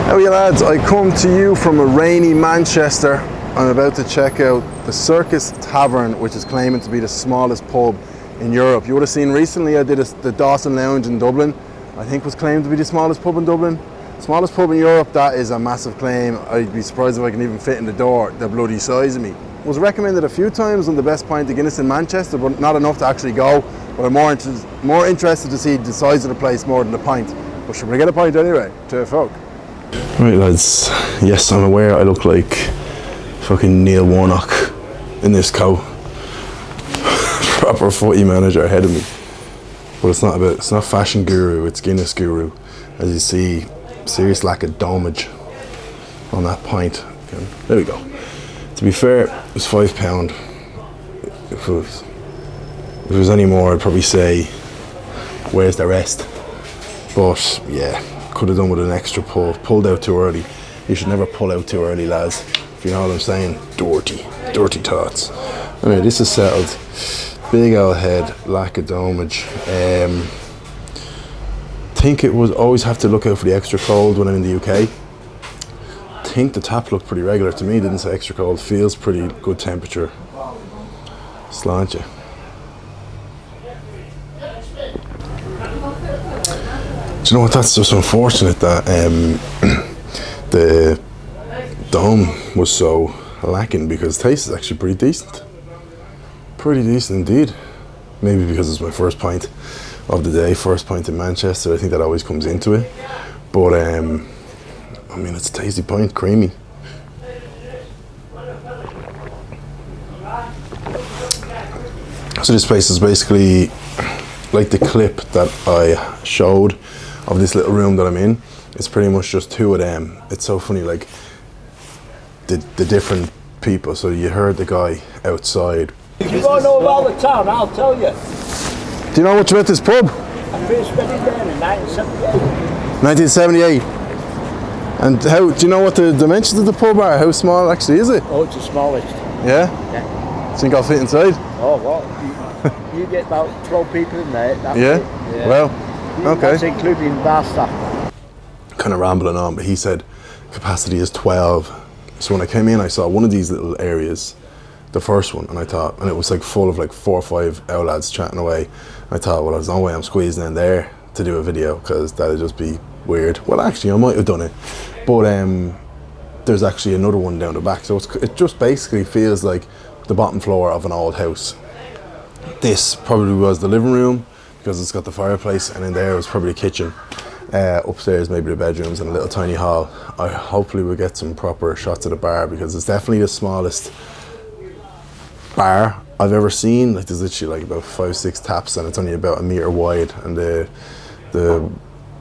How are you lads? I come to you from a rainy Manchester. I'm about to check out the Circus Tavern, which is claiming to be the smallest pub in Europe. You would have seen recently I did the Dawson Lounge in Dublin. I think was claimed to be the smallest pub in Dublin. Smallest pub in Europe, that is a massive claim. I'd be surprised if I can even fit in the door, the bloody size of me. Was recommended a few times on the best pint of Guinness in Manchester, but not enough to actually go. But I'm more interested to see the size of the place more than the pint. But should we get a pint anyway? To folk. Right lads, yes I'm aware I look like fucking Neil Warnock in this coat. Proper footy manager ahead of me. But it's not fashion guru, it's Guinness guru. As you see, serious lack of domage on that pint. Okay, there we go. To be fair, it was £5. If it was any more, I'd probably say, where's the rest? But yeah, could have done with an extra pull. Pulled out too early. You should never pull out too early, lads. If you know what I'm saying. Dirty thoughts. Anyway, this is settled. Big old head, lack of domage. Think it was always have to look out for the extra cold when I'm in the UK. Think the tap looked pretty regular to me. Didn't say extra cold. Feels pretty good temperature. Slant you. Do you know what? That's just unfortunate that the dome was so lacking, because taste is actually pretty decent. Pretty decent indeed. Maybe because it's my first pint of the day, first pint in Manchester. I think that always comes into it. But I mean, it's a tasty pint, creamy. So this place is basically like the clip that I showed of this little room that I'm in. It's pretty much just two of them. It's so funny, like the different people. So you heard the guy outside. If you want to know about the town, I'll tell you. Do you know much about this pub? I first went in there in 1978. 1978. And how, do you know what the dimensions of the pub are? How small actually is it? Oh, it's the smallest. Yeah? Yeah. Think I'll fit inside? Oh, what? You get about 12 people in there. That's Yeah? It. Yeah. Well, okay. That's including bar staff. Kind of rambling on, but he said capacity is 12. So when I came in, I saw one of these little areas, the first one, and I thought, and it was like full of like 4 or 5 old lads chatting away. I thought, well, there's no way I'm squeezing in there to do a video, because that'd just be weird. Well, actually, I might have done it, but there's actually another one down the back. So it just basically feels like the bottom floor of an old house. This probably was the living room, because it's got the fireplace, and in there was probably the kitchen. Upstairs maybe the bedrooms and a little tiny hall. Hopefully we'll get some proper shots of the bar, because it's definitely the smallest bar I've ever seen. Like, there's literally like about 5-6 taps, and it's only about 1 meter wide, and the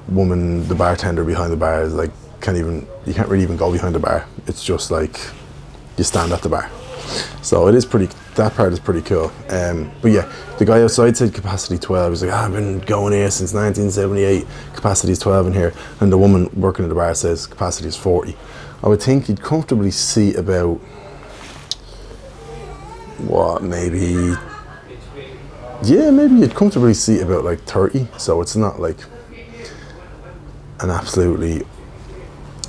woman, the bartender behind the bar is like, you can't really even go behind the bar. It's just like you stand at the bar. So it is that part is pretty cool. But yeah, the guy outside said capacity 12. He's like, I've been going here since 1978. Capacity is 12 in here. And the woman working at the bar says capacity is 40. I would think you'd comfortably seat about, maybe you'd comfortably seat about like 30. So it's not like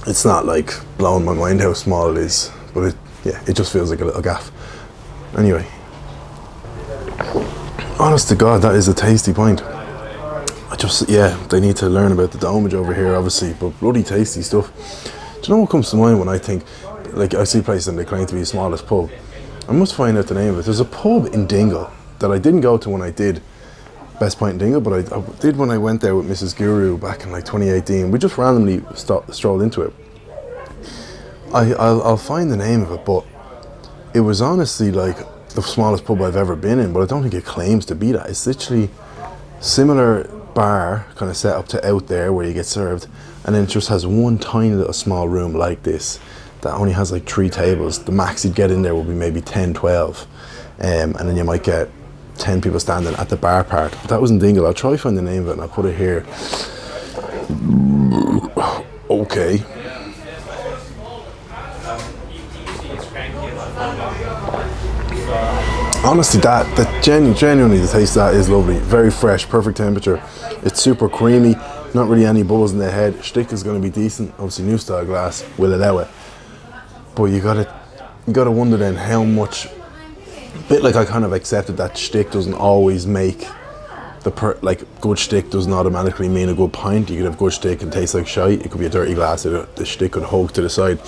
it's not like blowing my mind how small it is. But it just feels like a little gaff. Anyway, honest to God, that is a tasty pint. They need to learn about the domage over here, obviously, but bloody tasty stuff. Do you know what comes to mind when I think, like, I see places and they claim to be the smallest pub? I must find out the name of it. There's a pub in Dingle that I didn't go to when I did Best Pint in Dingle, but I did when I went there with Mrs. Guru back in like 2018. We just randomly strolled into it. I'll find the name of it, but it was honestly like the smallest pub I've ever been in, but I don't think it claims to be that. It's literally similar bar kind of set up to out there where you get served, and then it just has one tiny little small room like this that only has like 3 tables. The max you'd get in there would be maybe 10, 12, and then you might get 10 people standing at the bar part. But that was in Dingle. I'll try to find the name of it and I'll put it here. Okay. Honestly, genuinely the taste of that is lovely. Very fresh, perfect temperature. It's super creamy. not really any bubbles in the head. Shtick is going to be decent. Obviously, new style glass will allow it, but you gotta wonder then how much. A bit like I kind of accepted that shtick doesn't always make like good shtick doesn't automatically mean a good pint. You could have good shtick and taste like shite. It could be a dirty glass. The shtick could hug to the side.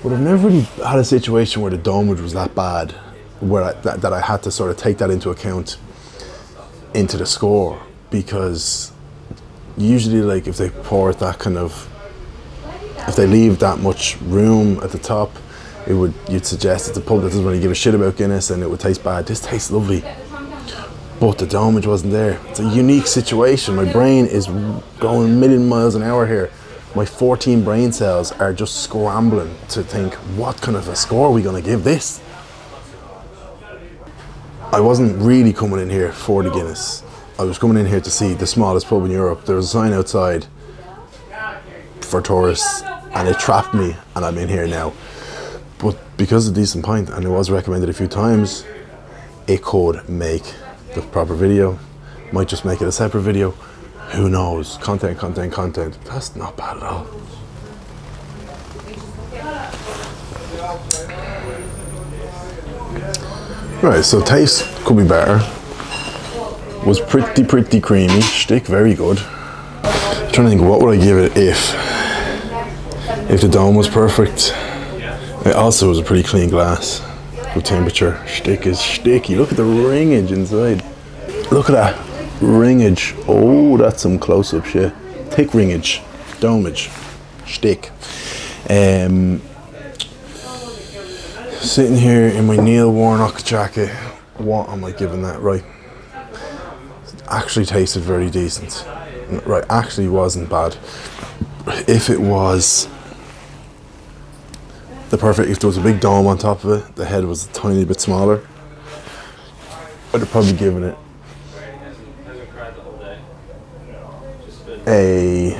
But I've never really had a situation where the domage was that bad, where that I had to sort of take that into account into the score, because usually, like, if they pour it that kind of, if they leave that much room at the top, you'd suggest it's a pub that doesn't really give a shit about Guinness and it would taste bad. This tastes lovely, but the domage wasn't there. It's a unique situation. My brain is going a million miles an hour here. My 14 brain cells are just scrambling to think, what kind of a score are we going to give this? I wasn't really coming in here for the Guinness. I was coming in here to see the smallest pub in Europe. There was a sign outside for tourists and it trapped me, and I'm in here now. But because it's a decent pint and it was recommended a few times, it could make the proper video. Might just make it a separate video. Who knows? Content. That's not bad at all. Right, so taste could be better. Was pretty creamy. Shtick very good. I'm trying to think, what would I give it if the dome was perfect? It also was a pretty clean glass. Good temperature. Shtick is sticky. Look at the ringage inside. Look at that ringage. Oh, that's some close-up shit. Thick ringage. Domage. Shtick. Sitting here in my Neil Warnock jacket. What am I giving that? Right. Actually tasted very decent. Right, actually wasn't bad. If it was if there was a big dome on top of it, the head was a tiny bit smaller, I'd have probably given it a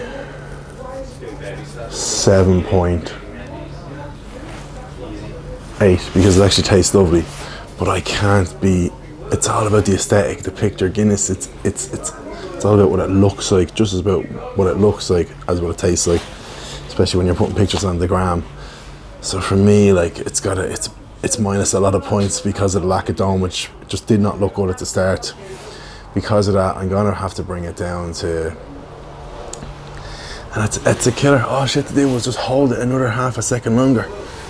7.8 because it actually tastes lovely. But I can't be. It's all about the aesthetic, the picture. Guinness, it's all about what it looks like, just as about what it looks like as what it tastes like, especially when you're putting pictures on the gram. So for me, like, it's minus a lot of points because of the lack of dome, which just did not look good at the start. Because of that, I'm gonna have to bring it down to, and it's a killer. All she had to do was just hold it another half a second longer.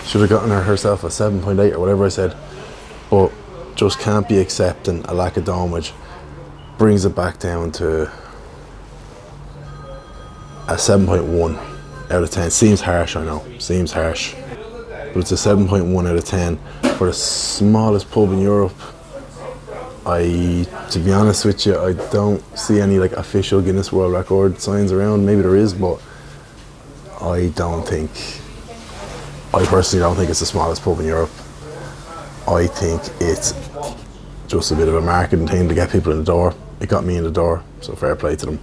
Should have gotten herself a 7.8 or whatever I said, but just can't be accepting a lack of domage. Brings it back down to a 7.1 out of 10. Seems harsh, I know, seems harsh, but it's a 7.1 out of 10 for the smallest pub in Europe. To be honest with you, I don't see any like official Guinness World Record signs around. Maybe there is, but I personally don't think it's the smallest pub in Europe. I think it's just a bit of a marketing thing to get people in the door. It got me in the door, so fair play to them.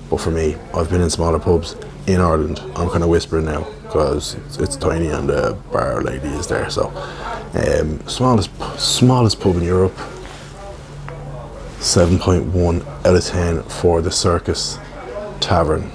But for me, I've been in smaller pubs in Ireland. I'm kind of whispering now because it's tiny and the bar lady is there. So smallest pub in Europe, 7.1 out of 10 for the Circus Tavern.